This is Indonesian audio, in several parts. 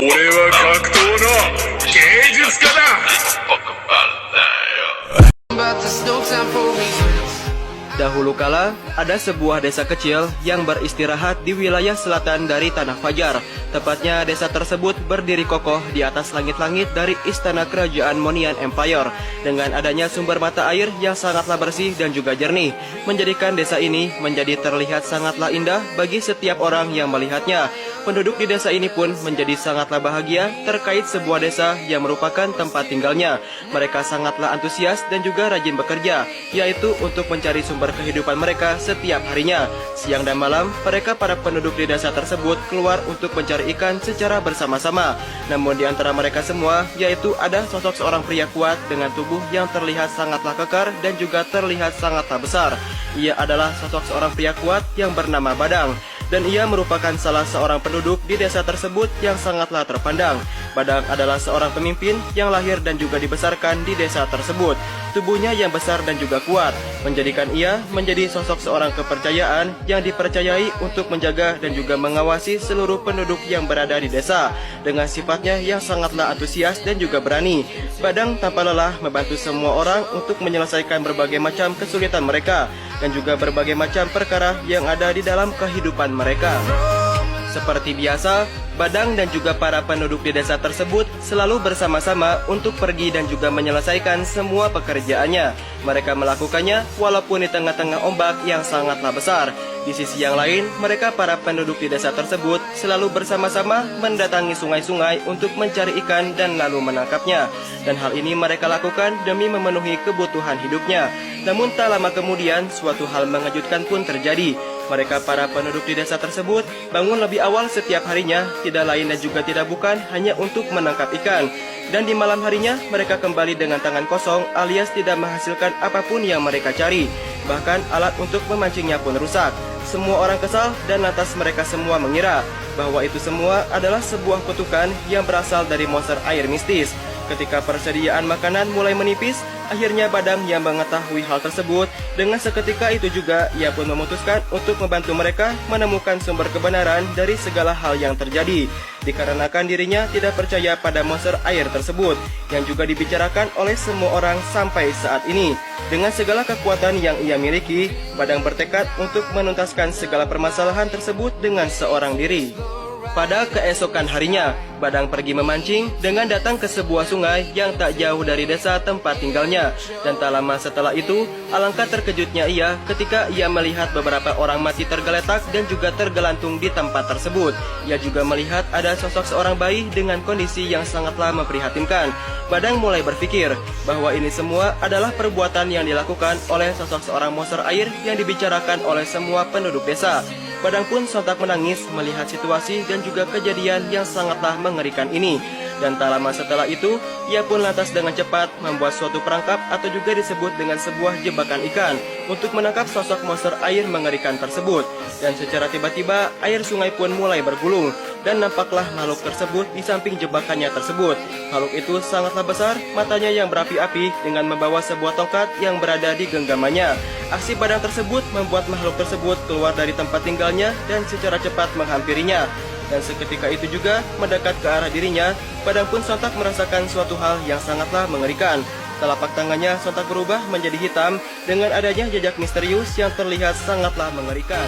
俺は格闘の芸術家だ。 Dahulu kala, ada sebuah desa kecil yang beristirahat di wilayah selatan dari Tanah Fajar. Tepatnya desa tersebut berdiri kokoh di atas langit-langit dari istana kerajaan Monian Empire. Dengan adanya sumber mata air yang sangatlah bersih dan juga jernih, menjadikan desa ini menjadi terlihat sangatlah indah bagi setiap orang yang melihatnya. Penduduk di desa ini pun menjadi sangatlah bahagia terkait sebuah desa yang merupakan tempat tinggalnya. Mereka sangatlah antusias dan juga rajin bekerja, yaitu untuk mencari sumber kehidupan mereka setiap harinya. Siang dan malam, mereka para penduduk di desa tersebut keluar untuk mencari ikan secara bersama-sama. Namun di antara mereka semua, yaitu ada sosok seorang pria kuat dengan tubuh yang terlihat sangatlah kekar dan juga terlihat sangatlah besar. Ia adalah sosok seorang pria kuat yang bernama Badang. Dan ia merupakan salah seorang penduduk di desa tersebut yang sangatlah terpandang. Badang adalah seorang pemimpin yang lahir dan juga dibesarkan di desa tersebut. Tubuhnya yang besar dan juga kuat menjadikan ia menjadi sosok seorang kepercayaan yang dipercayai untuk menjaga dan juga mengawasi seluruh penduduk yang berada di desa. Dengan sifatnya yang sangatlah antusias dan juga berani, Badang tanpa lelah membantu semua orang untuk menyelesaikan berbagai macam kesulitan mereka dan juga berbagai macam perkara yang ada di dalam kehidupan mereka. Seperti biasa, Badang dan juga para penduduk di desa tersebut selalu bersama-sama untuk pergi dan juga menyelesaikan semua pekerjaannya. Mereka melakukannya walaupun di tengah-tengah ombak yang sangatlah besar. Di sisi yang lain, mereka para penduduk di desa tersebut selalu bersama-sama mendatangi sungai-sungai untuk mencari ikan dan lalu menangkapnya. Dan hal ini mereka lakukan demi memenuhi kebutuhan hidupnya. Namun tak lama kemudian, suatu hal mengejutkan pun terjadi. Mereka para penduduk di desa tersebut bangun lebih awal setiap harinya, tidak lain dan juga tidak bukan hanya untuk menangkap ikan. Dan di malam harinya mereka kembali dengan tangan kosong alias tidak menghasilkan apapun yang mereka cari. Bahkan alat untuk memancingnya pun rusak. Semua orang kesal dan lantas mereka semua mengira bahwa itu semua adalah sebuah kutukan yang berasal dari monster air mistis. Ketika persediaan makanan mulai menipis, akhirnya Badang yang mengetahui hal tersebut. Dengan seketika itu juga, ia pun memutuskan untuk membantu mereka menemukan sumber kebenaran dari segala hal yang terjadi. Dikarenakan dirinya tidak percaya pada monster air tersebut, yang juga dibicarakan oleh semua orang sampai saat ini. Dengan segala kekuatan yang ia miliki, Badang bertekad untuk menuntaskan segala permasalahan tersebut dengan seorang diri. Pada keesokan harinya, Badang pergi memancing dengan datang ke sebuah sungai yang tak jauh dari desa tempat tinggalnya. Dan tak lama setelah itu, alangkah terkejutnya ia ketika ia melihat beberapa orang mati tergeletak dan juga tergelantung di tempat tersebut. Ia juga melihat ada sosok seorang bayi dengan kondisi yang sangatlah memprihatinkan. Badang mulai berpikir bahwa ini semua adalah perbuatan yang dilakukan oleh sosok seorang monster air yang dibicarakan oleh semua penduduk desa. Badang pun sontak menangis melihat situasi dan juga kejadian yang sangatlah mengerikan ini. Dan tak lama setelah itu, ia pun lantas dengan cepat membuat suatu perangkap atau juga disebut dengan sebuah jebakan ikan untuk menangkap sosok monster air mengerikan tersebut. Dan secara tiba-tiba, air sungai pun mulai bergulung dan nampaklah makhluk tersebut di samping jebakannya tersebut. Makhluk itu sangatlah besar, matanya yang berapi-api dengan membawa sebuah tongkat yang berada di genggamannya. Aksi Badang tersebut membuat makhluk tersebut keluar dari tempat tinggalnya dan secara cepat menghampirinya. Dan seketika itu juga mendekat ke arah dirinya, Badang pun sontak merasakan suatu hal yang sangatlah mengerikan. Telapak tangannya sontak berubah menjadi hitam dengan adanya jejak misterius yang terlihat sangatlah mengerikan.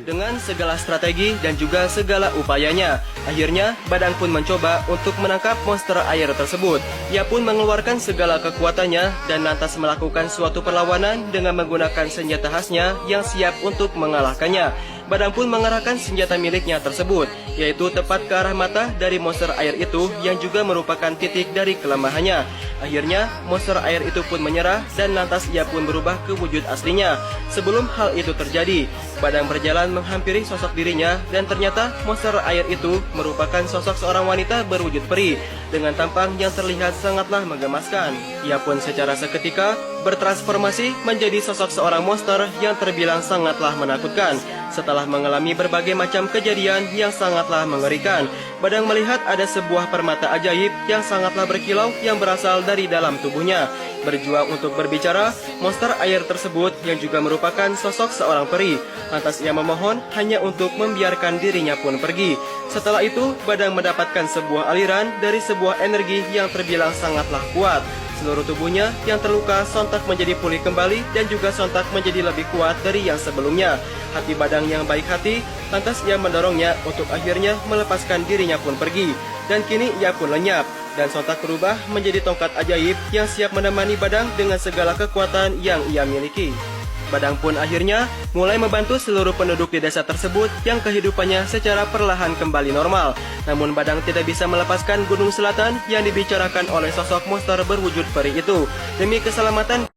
Dengan segala strategi dan juga segala upayanya, akhirnya Badang pun mencoba untuk menangkap monster air tersebut. Ia pun mengeluarkan segala kekuatannya dan lantas melakukan suatu perlawanan dengan menggunakan senjata khasnya yang siap untuk mengalahkannya. Badang pun mengarahkan senjata miliknya tersebut, yaitu tepat ke arah mata dari monster air itu yang juga merupakan titik dari kelemahannya. Akhirnya, monster air itu pun menyerah dan lantas ia pun berubah ke wujud aslinya. Sebelum hal itu terjadi, Badang berjalan menghampiri sosok dirinya dan ternyata monster air itu merupakan sosok seorang wanita berwujud peri dengan tampang yang terlihat sangatlah menggemaskan. Ia pun secara seketika bertransformasi menjadi sosok seorang monster yang terbilang sangatlah menakutkan. Setelah mengalami berbagai macam kejadian yang sangatlah mengerikan, Badang melihat ada sebuah permata ajaib yang sangatlah berkilau yang berasal dari dalam tubuhnya. Berjuang untuk berbicara, monster air tersebut yang juga merupakan sosok seorang peri. Lantas ia memohon hanya untuk membiarkan dirinya pun pergi. Setelah itu, Badang mendapatkan sebuah aliran dari sebuah energi yang terbilang sangatlah kuat. Seluruh tubuhnya yang terluka sontak menjadi pulih kembali dan juga sontak menjadi lebih kuat dari yang sebelumnya. Hati Badang yang baik hati, lantas ia mendorongnya untuk akhirnya melepaskan dirinya pun pergi. Dan kini ia pun lenyap dan sontak berubah menjadi tongkat ajaib yang siap menemani Badang dengan segala kekuatan yang ia miliki. Badang pun akhirnya mulai membantu seluruh penduduk di desa tersebut yang kehidupannya secara perlahan kembali normal. Namun Badang tidak bisa melepaskan Gunung Selatan yang dibicarakan oleh sosok monster berwujud peri itu. Demi keselamatan